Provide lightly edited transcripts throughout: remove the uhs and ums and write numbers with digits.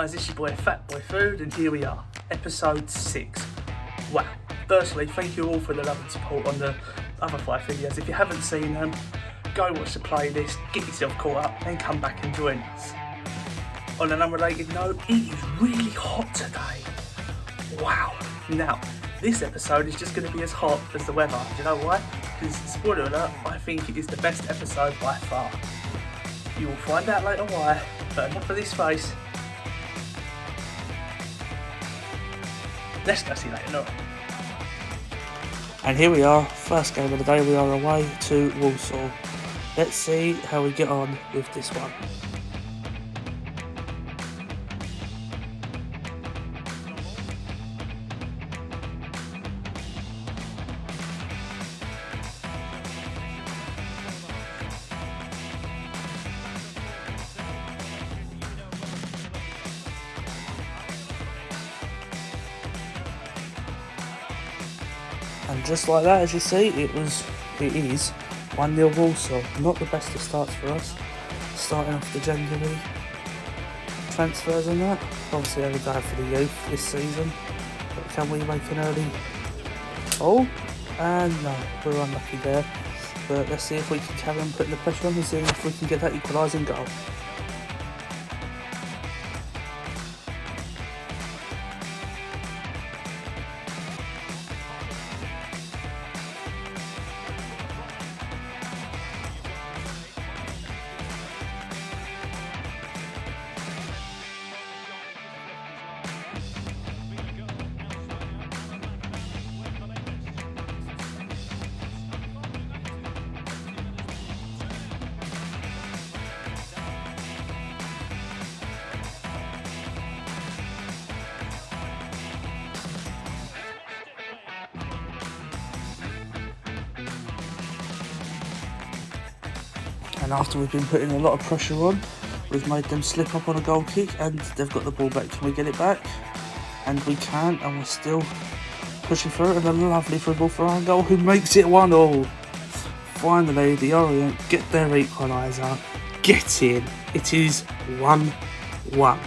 guys, this is your boy Fat Boy Food, and here we are, episode 6. Wow. Firstly, thank you all for the love and support on the other 5 videos. If you haven't seen them, go watch the playlist, get yourself caught up, then come back and join us. On an unrelated note, it is really hot today. Wow. Now, this episode is just going to be as hot as the weather. Do you know why? Because, spoiler alert, I think it is the best episode by far. You will find out later why, but enough of this face. Let's go see Leyton Orient. And here we are, first game of the day. We are away to Walsall. Let's see how we get on with this one. And just like that, as you see, it is 1-0 Walsall. Not the best of starts for us. Starting off the January transfers and that. Obviously only going for the youth this season. But can we make an early... Oh! And no, we're unlucky there. But let's see if we can carry on putting the pressure on and see if we can get that equalising goal. And after we've been putting a lot of pressure on, we've made them slip up on a goal kick and they've got the ball back. Can we get it back? And we can, and we're still pushing through it, and a lovely through ball for our goal, who makes it 1-1. Finally, the Orient get their equaliser. Get in. It is 1-1.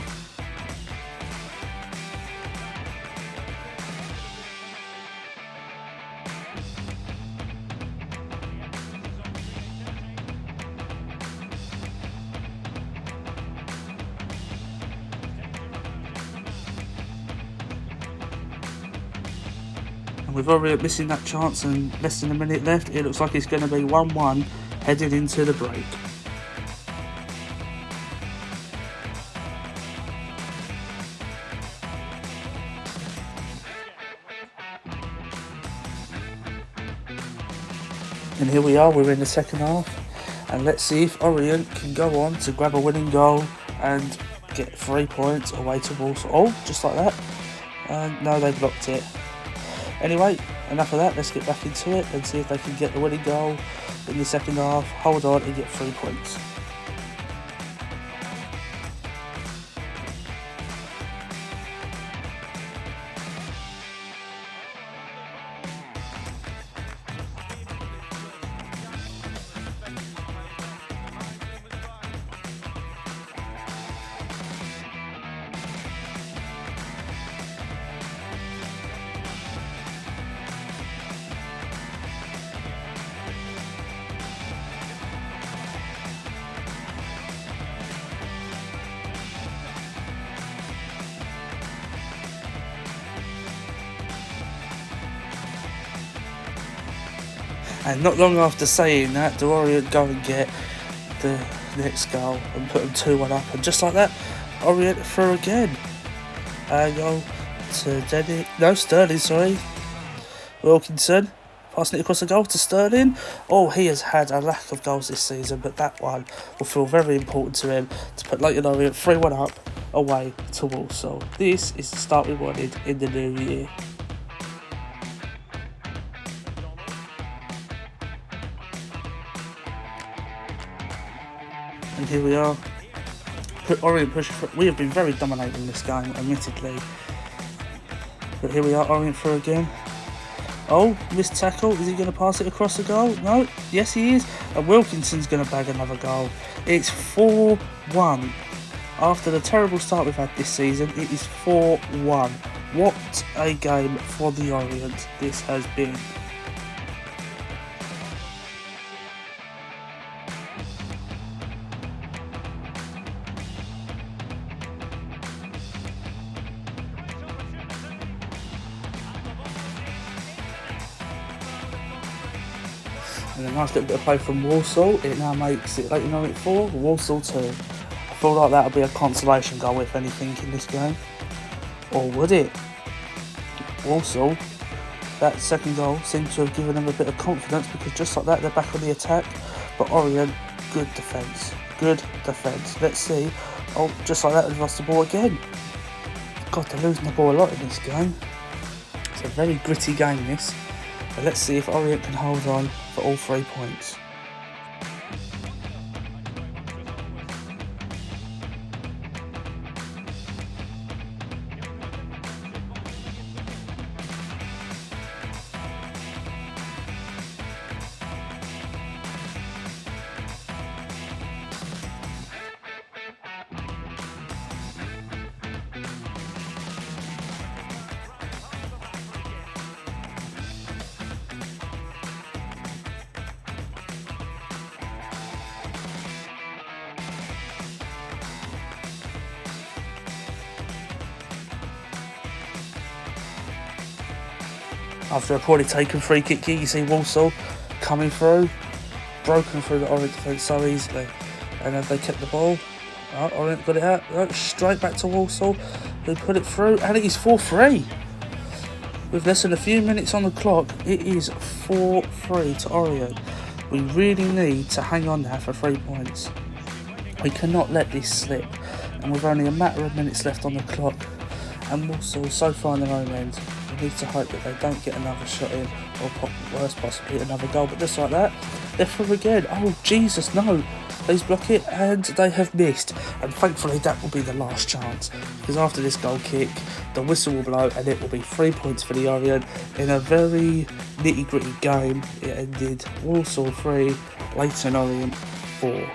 With Orient missing that chance and less than a minute left, it looks like it's going to be 1-1 headed into the break. And here we are, we're in the second half, and let's see if Orient can go on to grab a winning goal and get 3 points away to Walsall. Oh, just like that. And no, they blocked it. Anyway, enough of that, let's get back into it and see if they can get the winning goal in the second half, hold on and get 3 points. And not long after saying that, the Orient go and get the next goal and put them 2-1 up. And just like that, Orient through again. And goal to Sterling, Wilkinson. Passing it across the goal to Sterling. Oh, he has had a lack of goals this season, but that one will feel very important to him to put Leyton Orient 3-1 up away to Walsall. This is the start we wanted in the new year. And here we are, Orient push. We have been very dominating in this game, admittedly. But here we are, Orient through again. Oh, missed tackle. Is he going to pass it across the goal? No. Yes, he is. And Wilkinson's going to bag another goal. It's 4-1. After the terrible start we've had this season, it is 4-1. What a game for the Orient this has been. And a nice little bit of play from Walsall. It now makes it Leyton Orient 4, Walsall 2. I feel like that would be a consolation goal, if anything, in this game. Or would it? Walsall, that second goal seems to have given them a bit of confidence, because just like that, they're back on the attack. But Orient, good defence. Good defence. Let's see. Oh, just like that, they've lost the ball again. God, they're losing the ball a lot in this game. It's a very gritty game, this. But let's see if Orient can hold on for all 3 points. After a poorly taken free kick here, you see Walsall coming through, broken through the Orient defence so easily. And then they kept the ball. Oh, Orient got it out, right, straight back to Walsall, who put it through, and it is 4-3. With less than a few minutes on the clock, it is 4-3 to Orient. We really need to hang on now for 3 points. We cannot let this slip. And with only a matter of minutes left on the clock, and Walsall so far in their own end, we need to hope that they don't get another shot in, or worse possibly another goal. But just like that, they're through again. Oh Jesus, no! Please block it, and they have missed. And thankfully that will be the last chance, because after this goal kick, the whistle will blow, and it will be 3 points for the Orient in a very nitty-gritty game. It ended Walsall 3, Leyton Orient 4.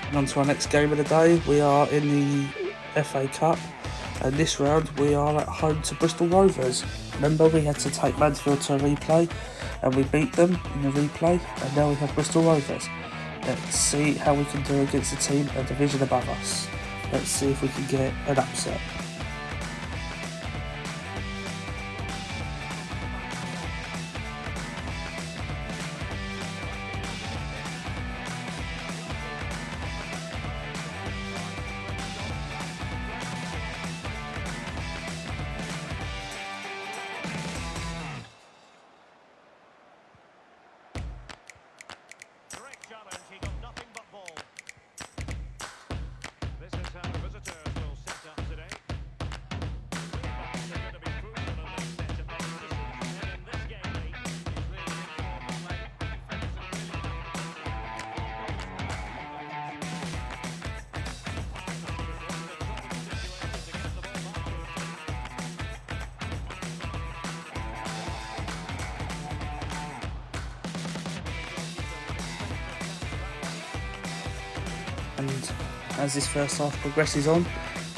And on to our next game of the day. We are in the FA Cup, and this round we are at home to Bristol Rovers. Remember, we had to take Mansfield to a replay, and we beat them in the replay, and now we have Bristol Rovers. Let's see how we can do against a team a division above us. Let's see if we can get an upset. And as this first half progresses on,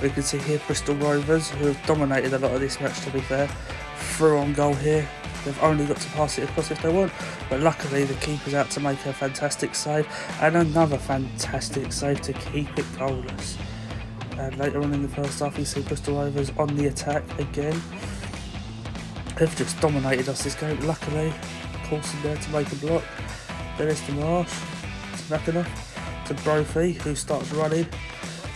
we can see here Bristol Rovers, who have dominated a lot of this match to be fair, through on goal here. They've only got to pass it across if they want, but luckily the keeper's out to make a fantastic save, and another fantastic save to keep it goalless. And later on in the first half you see Bristol Rovers on the attack again. They've just dominated us this game. Luckily, Coulson there to make a block. Dennis to Marsh, to Mackinoff, to Brophy, who starts running,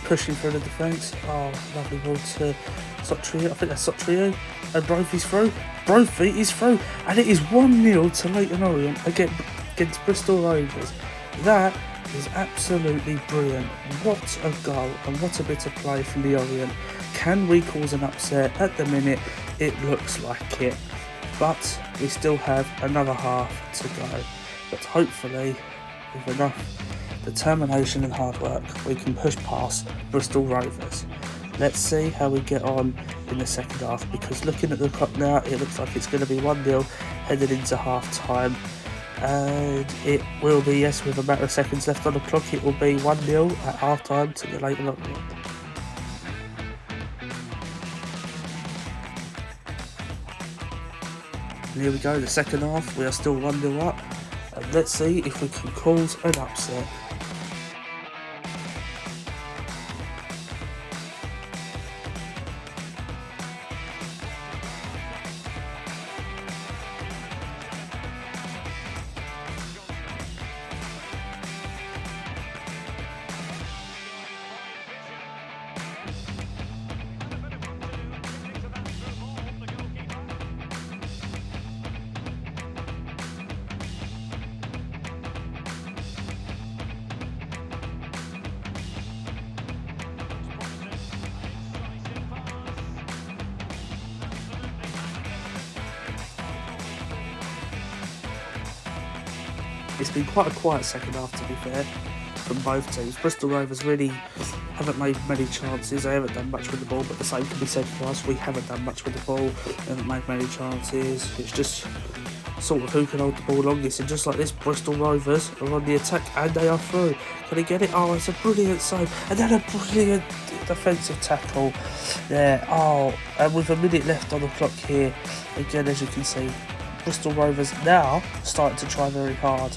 pushing through the defence. Oh, lovely ball to Sotrio. I think that's Sotrio. And Brophy's through. Brophy is through. And it is 1-0 to Leyton Orient against Bristol Rovers. That is absolutely brilliant. What a goal and what a bit of play from the Orient. Can we cause an upset? At the minute, it looks like it. But we still have another half to go. But hopefully, with enough determination and hard work, we can push past Bristol Rovers. Let's see how we get on in the second half, because looking at the clock now, it looks like it's going to be 1-0 headed into half time. And it will be, yes, with a matter of seconds left on the clock, it will be 1-0 at half time to the Leyton Orient. And here we go, the second half, we are still 1-0 up. And let's see if we can cause an upset. It's been quite a quiet second half, to be fair, from both teams. Bristol Rovers really haven't made many chances. They haven't done much with the ball, but the same can be said for us. We haven't done much with the ball, haven't made many chances. It's just sort of who can hold the ball longest. And just like this, Bristol Rovers are on the attack and they are through. Can they get it? Oh, it's a brilliant save. And then a brilliant defensive tackle there. Oh, and with a minute left on the clock here, again, as you can see, Bristol Rovers now starting to try very hard.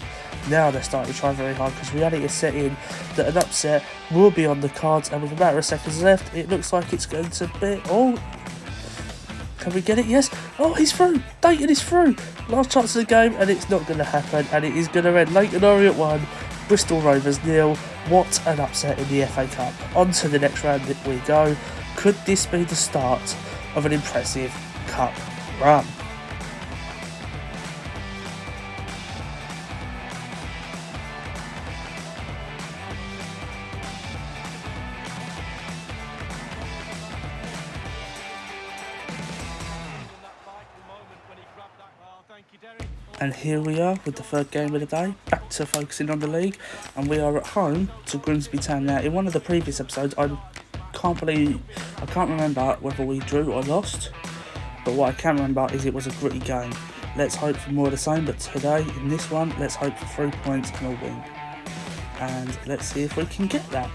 Now they're starting to try very hard, because reality is set in that an upset will be on the cards, and with a matter of seconds left, it looks like it's going to be... Oh, can we get it? Yes. Oh, he's through. Leyton is through. Last chance of the game, and it's not going to happen, and it is going to end Leyton Orient 1, Bristol Rovers 0. What an upset in the FA Cup. On to the next round we go. Could this be the start of an impressive cup run? And here we are with the third game of the day, back to focusing on the league, and we are at home to Grimsby Town. Now, in one of the previous episodes, I can't remember whether we drew or lost, but what I can remember is it was a gritty game. Let's hope for more of the same, but today, in this one, let's hope for 3 points and a win. And let's see if we can get that.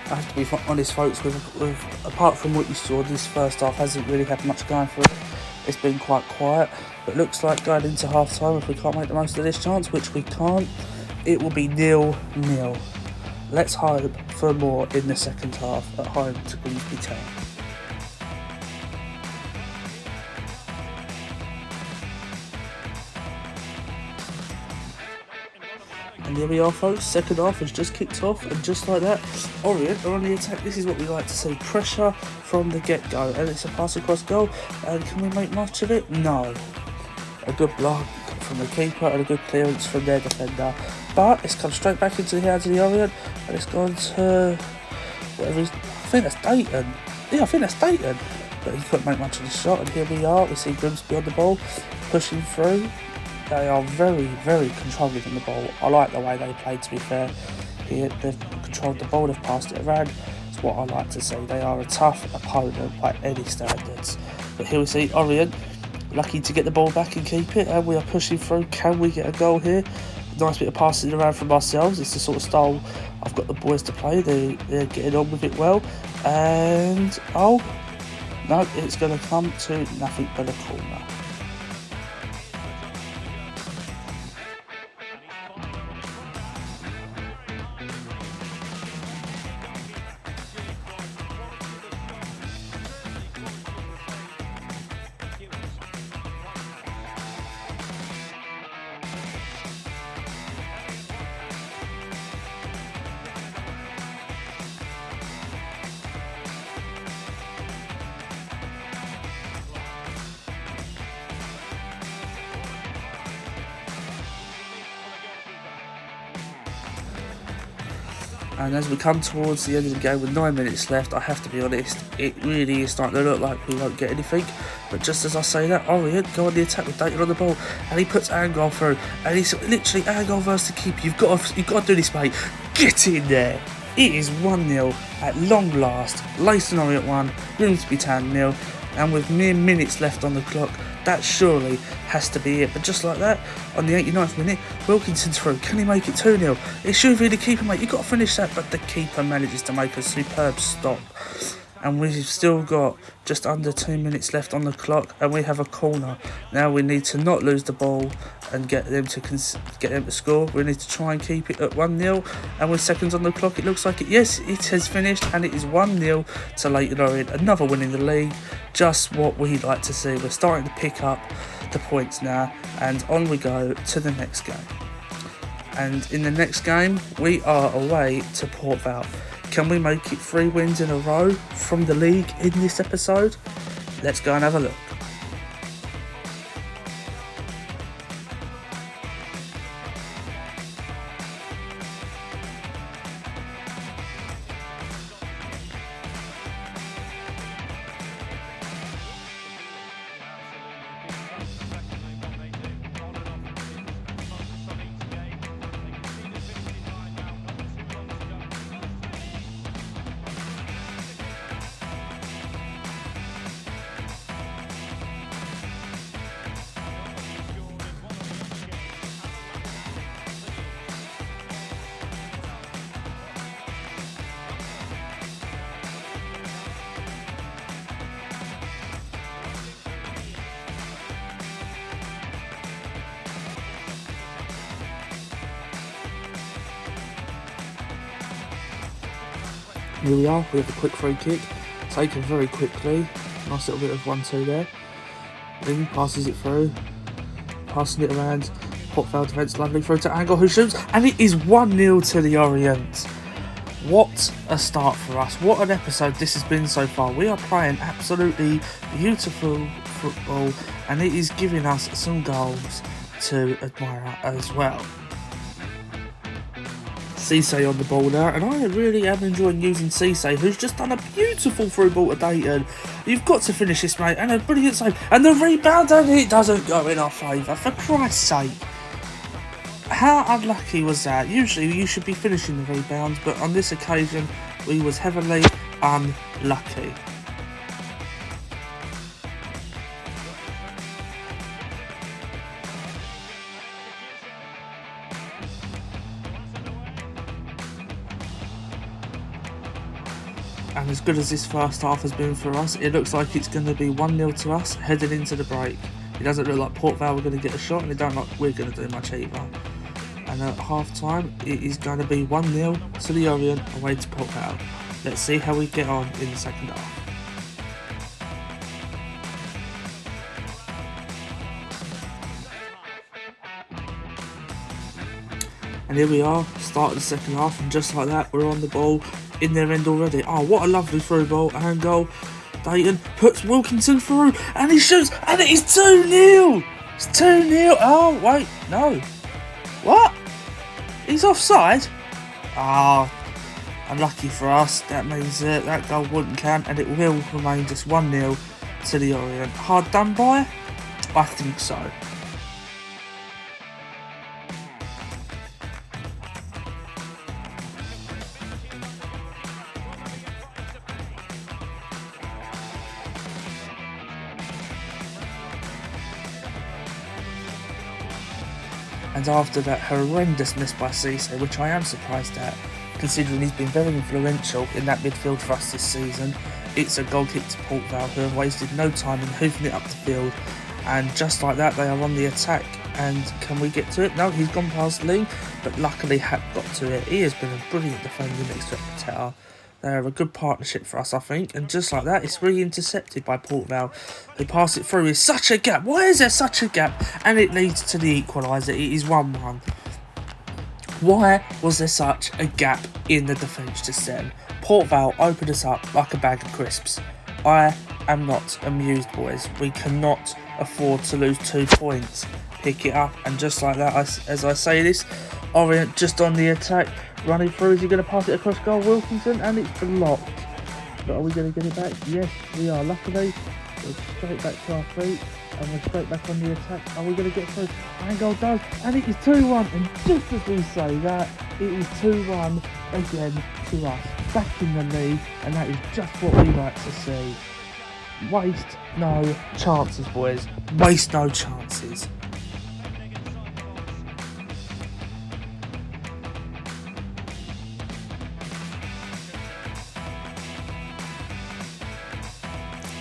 I have to be honest, folks, with apart from what you saw, this first half hasn't really had much going for it. It's been quite quiet, but looks like going into half time, if we can't make the most of this chance, which we can't, it will be 0-0. Let's hope for more in the second half at home to Grimsby Town. And here we are, folks, second half has just kicked off, and just like that, Orient are on the attack. This is what we like to see, pressure from the get-go, and it's a pass across goal, and can we make much of it? No. A good block from the keeper and a good clearance from their defender, but it's come straight back into the hands of the Orient, and it's gone to whatever is, I think that's Leyton. Yeah, I think that's Leyton, but he couldn't make much of the shot, and here we are, we see Grimsby on the ball, pushing through. They are very, very controlling in the ball. I like the way they play, to be fair. They've controlled the ball, they've passed it around. It's what I like to see. They are a tough opponent by any standards. But here we see Orient lucky to get the ball back and keep it, and we are pushing through. Can we get a goal here? nice bit of passing around from ourselves. It's the sort of style I've got the boys to play. They're getting on with it well. And, oh, no, it's going to come to nothing but a corner. And as we come towards the end of the game with 9 minutes left, I have to be honest, it really is starting to look like we won't get anything. But just as I say that, Orient go on the attack with Leyton on the ball, and he puts Angol through, and he's literally Angol versus the keeper. You've got to do this, mate. Get in there. It is 1-0 at long last. Leyton Orient 1, Grimsby Town 0, and with mere minutes left on the clock, that surely has to be it. But just like that, on the 89th minute, Wilkinson's through. Can he make it 2-0? It should be the keeper, mate. You've got to finish that, but the keeper manages to make a superb stop. And we've still got just under 2 minutes left on the clock, and we have a corner. Now we need to not lose the ball and get them to score. We need to try and keep it at 1-0. And with seconds on the clock, it looks like it. Yes, it has finished, and it is 1-0 to Leyton Orient. Another win in the league. Just what we'd like to see. We're starting to pick up the points now, and on we go to the next game. And in the next game, we are away to Port Vale. Can we make it 3 wins in a row from the league in this episode? Let's go and have a look. Here we are, we have a quick free kick, taken very quickly, nice little bit of 1-2 there. Then passes it through, passing it around, Port Vale defence, lovely through to Angol who shoots, and it is 1-0 to the Orient. What a start for us, what an episode this has been so far. We are playing absolutely beautiful football, and it is giving us some goals to admire as well. Cisse on the ball now, and I really am enjoying using Cisse, who's just done a beautiful through ball to Dayton. You've got to finish this, mate, and a brilliant save, and the rebound, and it doesn't go in our favour, for Christ's sake. How unlucky was that? Usually you should be finishing the rebounds, but on this occasion we was heavily unlucky. And as good as this first half has been for us, it looks like it's going to be 1-0 to us heading into the break. It doesn't look like Port Vale are going to get a shot, and it don't look like we're going to do much either. And at half time, it is going to be 1-0 to the Orient away to Port Vale. Let's see how we get on in the second half. And here we are, starting the second half, and just like that, we're on the ball in their end already. Oh, what a lovely through ball and goal. Dayton puts Wilkinson through, and he shoots, and it is 2-0. It's 2-0. Oh, wait, no. What? He's offside? Ah, unlucky for us. That means that goal wouldn't count, and it will remain just 1-0 to the Orient. Hard done by? I think so. And after that horrendous miss by Cisse, which I am surprised at, considering he's been very influential in that midfield for us this season, it's a goal kick to Port Vale, who have wasted no time in hoofing it up the field. And just like that, they are on the attack. And can we get to it? No, he's gone past Lee, but luckily Hap got to it. He has been a brilliant defender next to Pateta. They are a good partnership for us, I think. And just like that, it's re-intercepted by Port Vale, who pass it through. It's such a gap. Why is there such a gap? And it leads to the equaliser. It is 1-1. Why was there such a gap in the defence just then? Port Vale opened us up like a bag of crisps. I am not amused, boys. We cannot afford to lose 2 points. Pick it up, and just like that, as I say this, Orient just on the attack, running through. Is he going to pass it across goal, Wilkinson? And it's blocked. But are we going to get it back? Yes, we are. Luckily, we're straight back to our feet, and we're straight back on the attack. Are we going to get through? And goal does, and it is 2-1. And just as we say that, it is 2-1 again to us, back in the league, and that is just what we like to see. Waste no chances, boys. Waste no chances.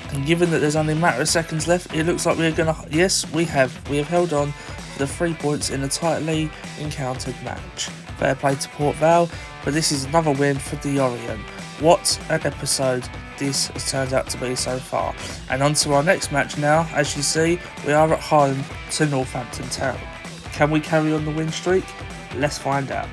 And given that there's only a matter of seconds left, it looks like we're going to... Yes, we have. We have held on for the 3 points in a tightly encountered match. Fair play to Port Vale, but this is another win for the Orient. What an episode this has turned out to be so far. And on to our next match now. As you see, we are at home to Northampton Town. Can we carry on the win streak? Let's find out.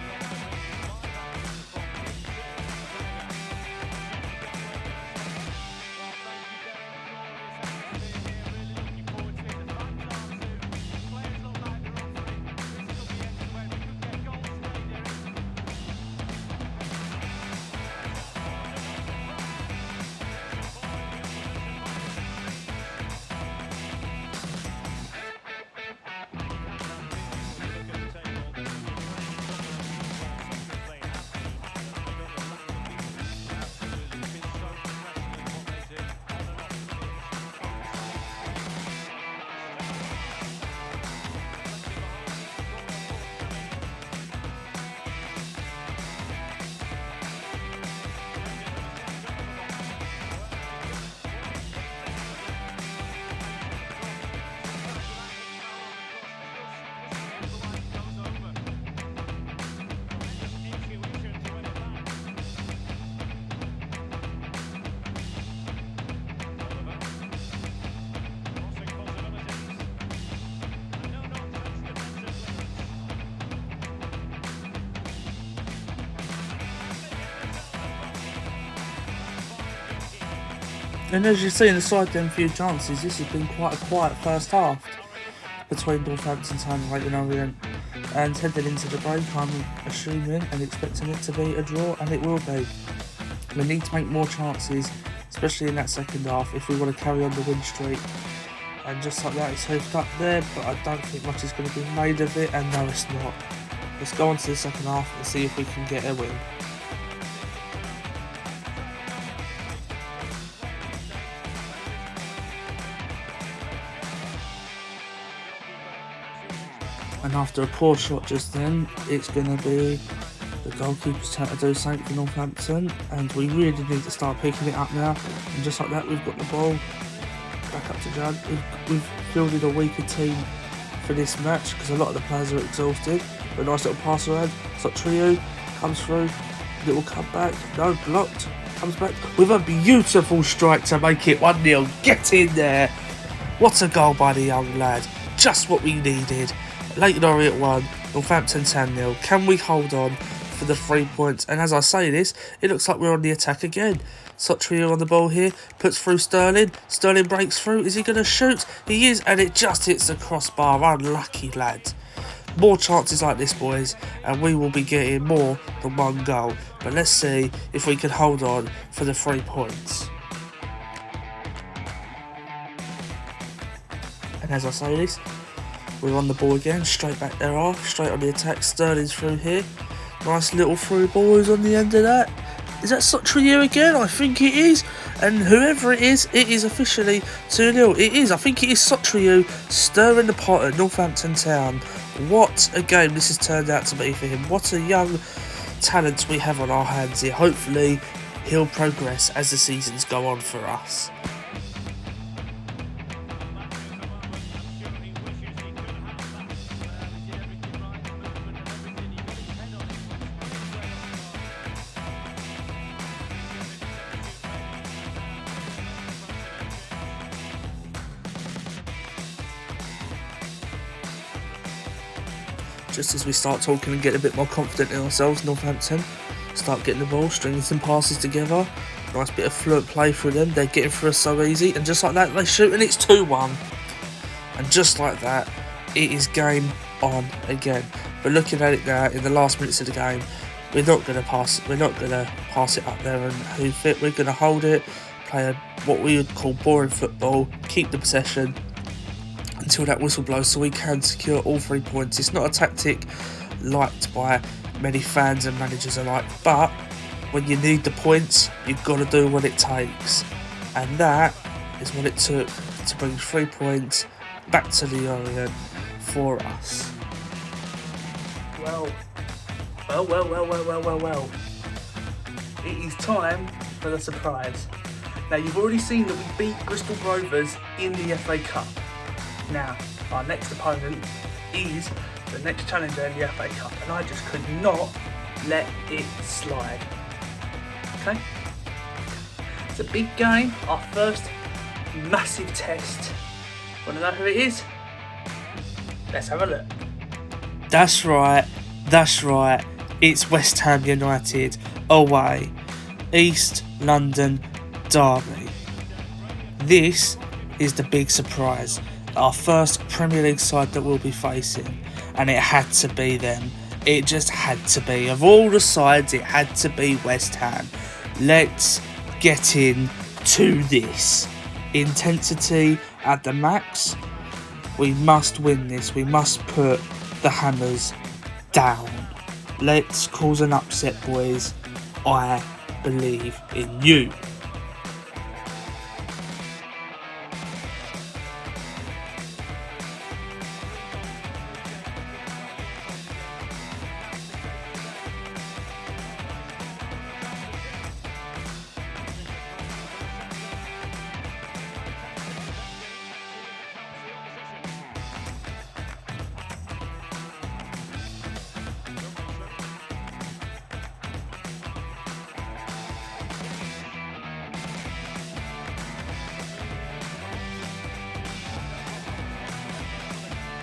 And as you see in the side them few chances, this has been quite a quiet first half between Northampton Town and Leyton Orient. And heading into the break, I'm assuming and expecting it to be a draw, and it will be. We need to make more chances, especially in that second half, if we want to carry on the win streak. And just like that, it's hoofed up there, but I don't think much is going to be made of it, and no, it's not. Let's go on to the second half and see if we can get a win. And after a poor shot just then, it's going to be the goalkeeper's turn to do something for Northampton, and we really need to start picking it up now. And just like that, we've got the ball back up to Judd. We've fielded a weaker team for this match because a lot of the players are exhausted. But a nice little pass around. Sotriu comes through, little cut back, no, blocked, comes back with a beautiful strike to make it 1-0. Get in there! What a goal by the young lad, just what we needed. Leyton Orient 1, Northampton 0. Can we hold on for the 3 points? And as I say this, it looks like we're on the attack again. Sotriu on the ball here, puts through Sterling. Sterling breaks through. Is he going to shoot? He is, and it just hits the crossbar. Unlucky lad. More chances like this, boys, and we will be getting more than 1 goal. But let's see if we can hold on for the 3 points. And as I say this, we're on the ball again, straight back there off, straight on the attack. Sterling's through here. Nice little through boys on the end of that. Is that Sotriu again? I think it is. And whoever it is officially 2-0. It is. I think it is Sotriu stirring the pot at Northampton Town. What a game this has turned out to be for him. What a young talent we have on our hands here. Hopefully he'll progress as the seasons go on for us. Just as we start talking and get a bit more confident in ourselves, Northampton start getting the ball, stringing some passes together. Nice bit of fluent play through them. They're getting through us so easy, and just like that they shoot and it's 2-1. And just like that, it is game on again. But looking at it now in the last minutes of the game, we're not going to pass. We're not going to pass it up there and hoof it. We're going to hold it, play what we would call boring football, keep the possession until that whistle blows so we can secure all 3 points. It's not a tactic liked by many fans and managers alike, but when you need the points, you've got to do what it takes. And that is what it took to bring 3 points back to the Orient for us. Well. It is time for the surprise. Now, you've already seen that we beat Bristol Rovers in the FA Cup. Now, our next opponent is the next challenger in the FA Cup, and I just could not let it slide. Okay? It's a big game, our first massive test. Want to know who it is? Let's have a look. That's right. It's West Ham United away. East London derby. This is the big surprise. Our first Premier League side that we'll be facing, and it had to be them. It just had to be. Of all the sides, it had to be West Ham. Let's get into this. Intensity at the max. We must win this. We must put the Hammers down. Let's cause an upset, boys. I believe in you.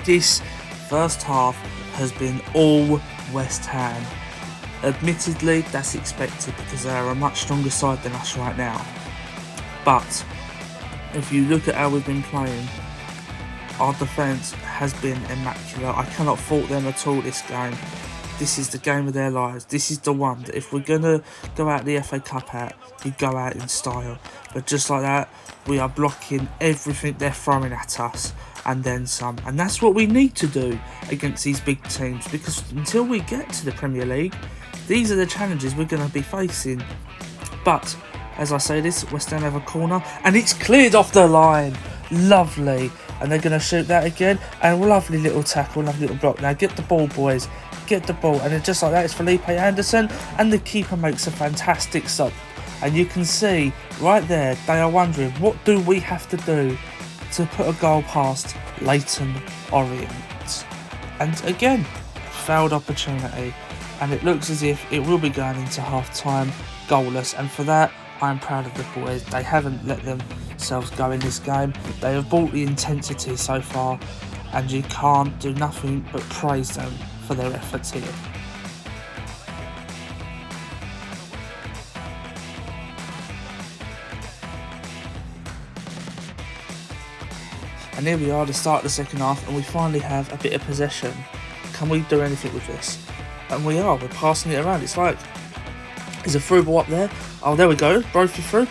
This first half has been all West Ham. Admittedly, that's expected because they are a much stronger side than us right now. But if you look at how we've been playing, our defence has been immaculate. I cannot fault them at all this game. This is the game of their lives. This is the one that if we're going to go out the FA Cup at, we go out in style. But just like that, we are blocking everything they're throwing at us and then some. And that's what we need to do against these big teams, because until we get to the Premier League, these are the challenges we're going to be facing. But as I say this, West Ham have a corner and it's cleared off the line. Lovely. And they're going to shoot that again. And lovely little tackle, lovely little block. Now get the ball, boys. Get the ball. And then just like that, it's Felipe Anderson. And the keeper makes a fantastic stop. And you can see right there, they are wondering, what do we have to do to put a goal past Leyton Orient? And again, failed opportunity. And it looks as if it will be going into half-time goalless. And for that, I'm proud of the boys. They haven't let themselves go in this game. They have brought the intensity so far, and you can't do nothing but praise them for their efforts here. And here we are, the start of the second half, and we finally have a bit of possession. Can we do anything with this? And we are. We're passing it around. It's like, there's a through ball up there. Oh, there we go. Brophy through.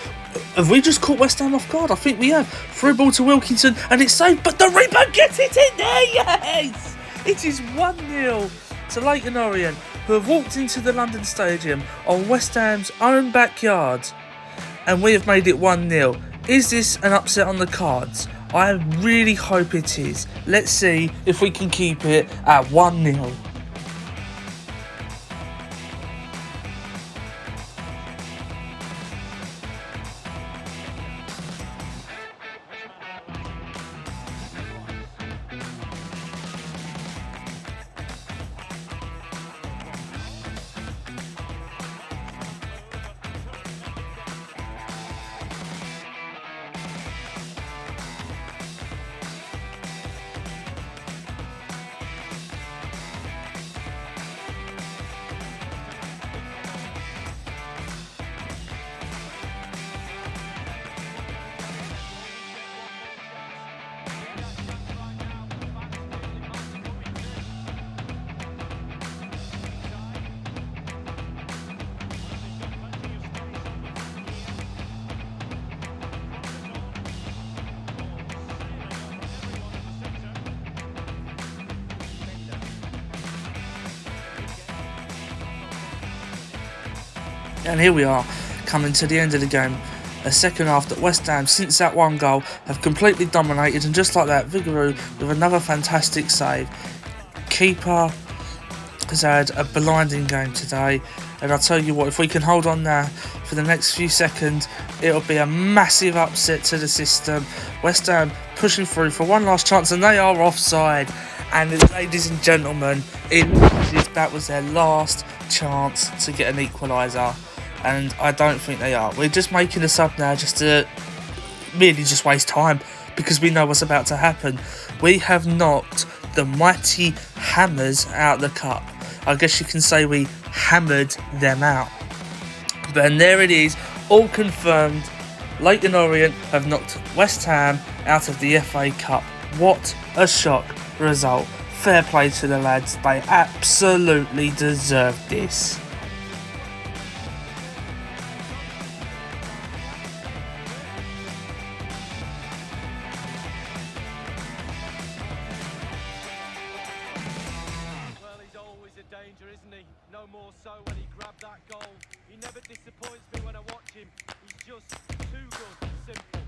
Have we just caught West Ham off guard? I think we have. Through ball to Wilkinson, and it's saved, but the rebound gets it in there. Yes! It is 1-0 to Leyton Orient, who have walked into the London Stadium on West Ham's own backyard, and we have made it 1-0. Is this an upset on the cards? I really hope it is. Let's see if we can keep it at 1-0. And here we are, coming to the end of the game. A second half that West Ham, since that one goal, have completely dominated, and just like that, Vigouroux with another fantastic save. Keeper has had a blinding game today, and I'll tell you what, if we can hold on now for the next few seconds, it'll be a massive upset to the system. West Ham pushing through for one last chance, and they are offside. And ladies and gentlemen, it looks as if that was their last chance to get an equaliser. And I don't think they are. We're just making a sub now just to really just waste time, because we know what's about to happen. We have knocked the mighty Hammers out of the cup. I guess you can say we hammered them out. But there it is, all confirmed. Leyton Orient have knocked West Ham out of the FA Cup. What a shock result. Fair play to the lads, they absolutely deserved this. Well, he's always a danger, isn't he? No more so when he grabbed that goal. He never disappoints me when I watch him. He's just too good, simple.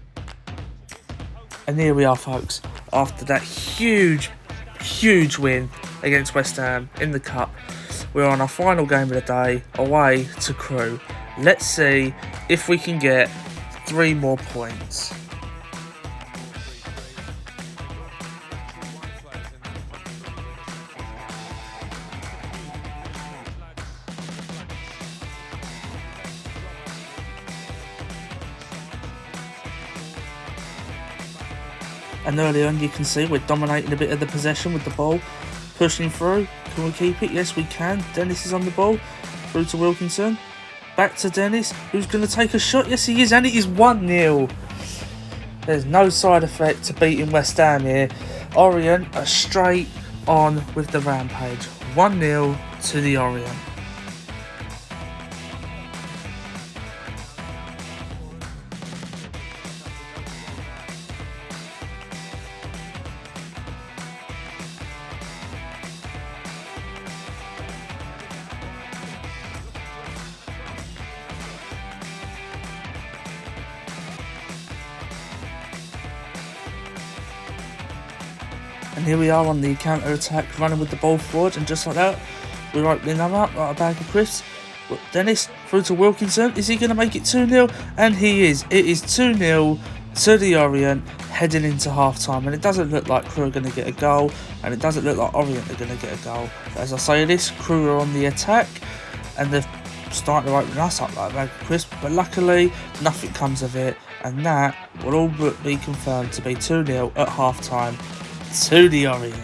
And here we are, folks, after that huge win against West Ham in the Cup. We're on our final game of the day, away to Crewe. Let's see if we can get 3 more points. And early on, you can see we're dominating a bit of the possession with the ball, pushing through. Can we keep it? Yes, we can. Dennis is on the ball, through to Wilkinson, back to Dennis, who's going to take a shot. Yes, he is, and it is 1-0. There's no side effect to beating West Ham here. Orient are straight on with the rampage. 1-0 to the Orient. And here we are on the counter-attack, running with the ball forward, and just like that, we're opening them up like a bag of crisps. Dennis through to Wilkinson. Is he going to make it 2-0? And he is. It is 2-0 to the Orient, heading into half-time. And it doesn't look like Crewe are going to get a goal, and it doesn't look like Orient are going to get a goal. But as I say this, Crewe are on the attack, and they're starting to open us up like a bag of crisps. But luckily, nothing comes of it, and that will all be confirmed to be 2-0 at half-time to the Orient.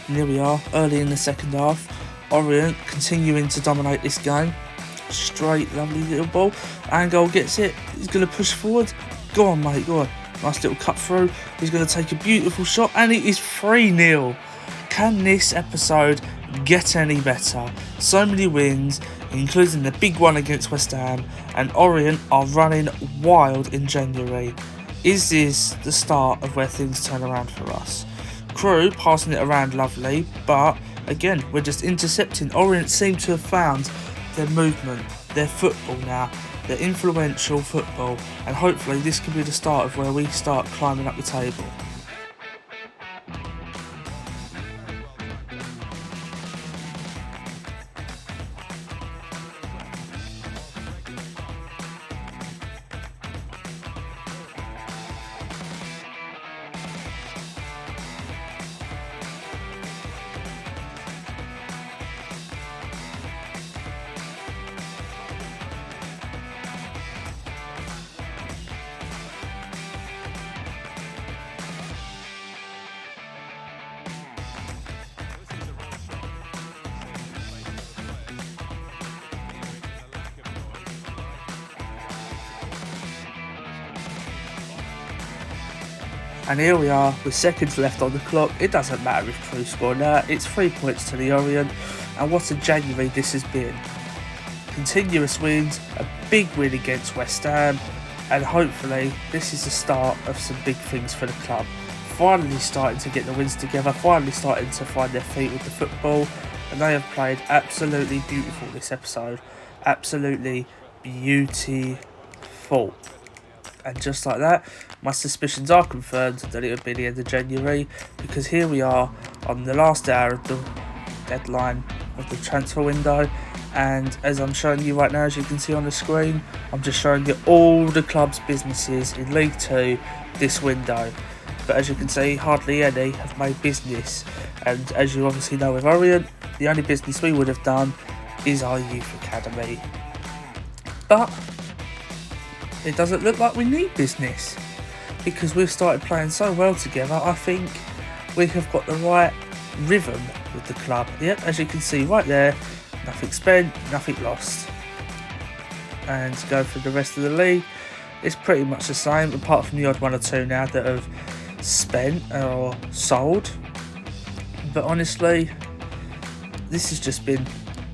And here we are, early in the second half. Orient continuing to dominate this game. Straight, lovely little ball. Angol gets it. He's going to push forward. Go on, mate, go on. Nice little cut through. He's going to take a beautiful shot, and it is 3-0. Can this episode get any better? So many wins, including the big one against West Ham, and Orient are running wild in January. Is this the start of where things turn around for us? Crewe passing it around lovely, but again, we're just intercepting. Orient seem to have found their movement, their football now, their influential football, and hopefully this can be the start of where we start climbing up the table. And here we are with seconds left on the clock. It doesn't matter if Crewe score now, it's 3 points to the Orient, and what a January this has been. Continuous wins, a big win against West Ham, and hopefully this is the start of some big things for the club. Finally starting to get the wins together, finally starting to find their feet with the football, and they have played absolutely beautiful this episode. Absolutely beautiful. And just like that, my suspicions are confirmed that it would be the end of January, because here we are on the last hour of the deadline of the transfer window, and as I'm showing you right now, as you can see on the screen, I'm just showing you all the club's businesses in League 2 this window. But as you can see, hardly any have made business, and as you obviously know with Orient, the only business we would have done is our youth academy. But it doesn't look like we need business, because we've started playing so well together. I think we have got the right rhythm with the club. Yep, as you can see right there, nothing spent, nothing lost. And to go through the rest of the league, it's pretty much the same, apart from the odd one or two now that have spent or sold. But honestly, this has just been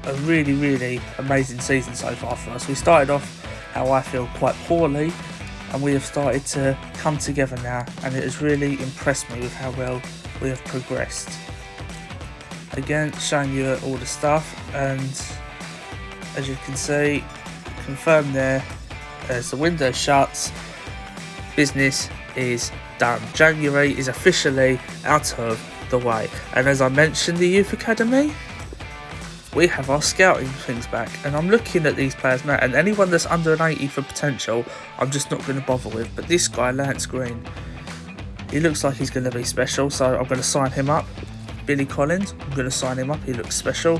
a really, really amazing season so far for us. We started off, how I feel, quite poorly, and we have started to come together now, and it has really impressed me with how well we have progressed. Again, showing you all the stuff, and as you can see, confirmed there, as the window shuts, business is done. January is officially out of the way, and as I mentioned, the youth academy, we have our scouting things back, and I'm looking at these players now, and anyone that's under an 80 for potential, I'm just not going to bother with. But this guy, Lance Green, he looks like he's going to be special, so I'm going to sign him up. Billy Collins, I'm going to sign him up, he looks special.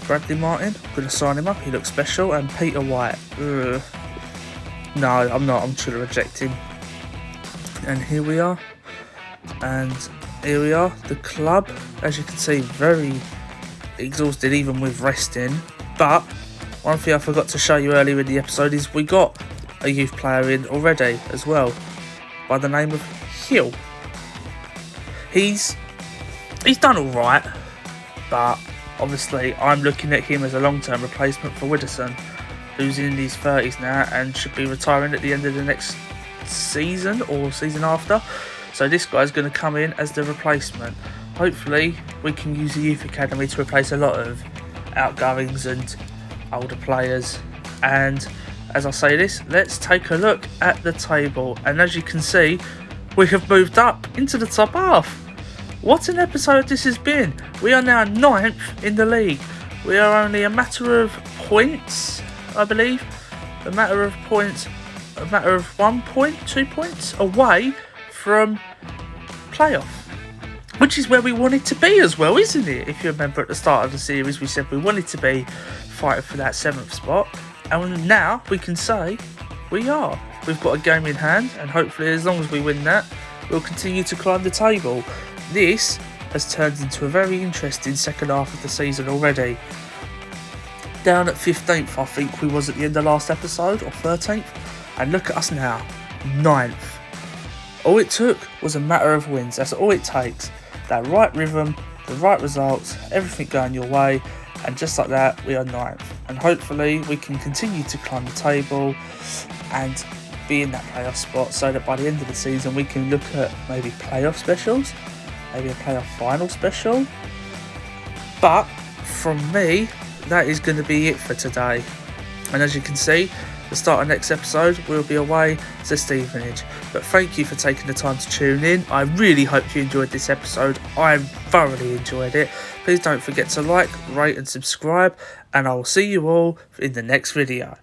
Bradley Martin, I'm going to sign him up, he looks special. And Peter White, no, I'm not, I'm just going to reject him. And here we are, and here we are, the club, as you can see, very exhausted even with resting. But one thing I forgot to show you earlier in the episode is we got a youth player in already as well, by the name of Hill. He's done alright, but obviously I'm looking at him as a long-term replacement for Widdowson, who's in his 30s now and should be retiring at the end of the next season or season after. So this guy's going to come in as the replacement. Hopefully we can use the youth academy to replace a lot of outgoings and older players. And as I say this, let's take a look at the table, and as you can see, we have moved up into the top half. What an episode this has been. We are now 9th in the league. We are only a matter of points, I believe, a matter of 1 point, 2 points away from playoff, which is where we wanted to be as well, isn't it? If you remember at the start of the series, we said we wanted to be fighting for that 7th spot, and now we can say we are. We've got a game in hand, and hopefully as long as we win that, we'll continue to climb the table. This has turned into a very interesting second half of the season already. Down at 15th, I think we was at the end of last episode, or 13th, and look at us now, 9th. All it took was a matter of wins. That's all it takes. That right rhythm, the right results, everything going your way, and just like that, we are 9th. And hopefully we can continue to climb the table and be in that playoff spot, so that by the end of the season we can look at maybe playoff specials, maybe a playoff final special, But from me, that is going to be it for today. And as you can see, the start of next episode, we'll be away to Stevenage. But thank you for taking the time to tune in. I really hope you enjoyed this episode. I thoroughly enjoyed it. Please don't forget to like, rate and subscribe. And I will see you all in the next video.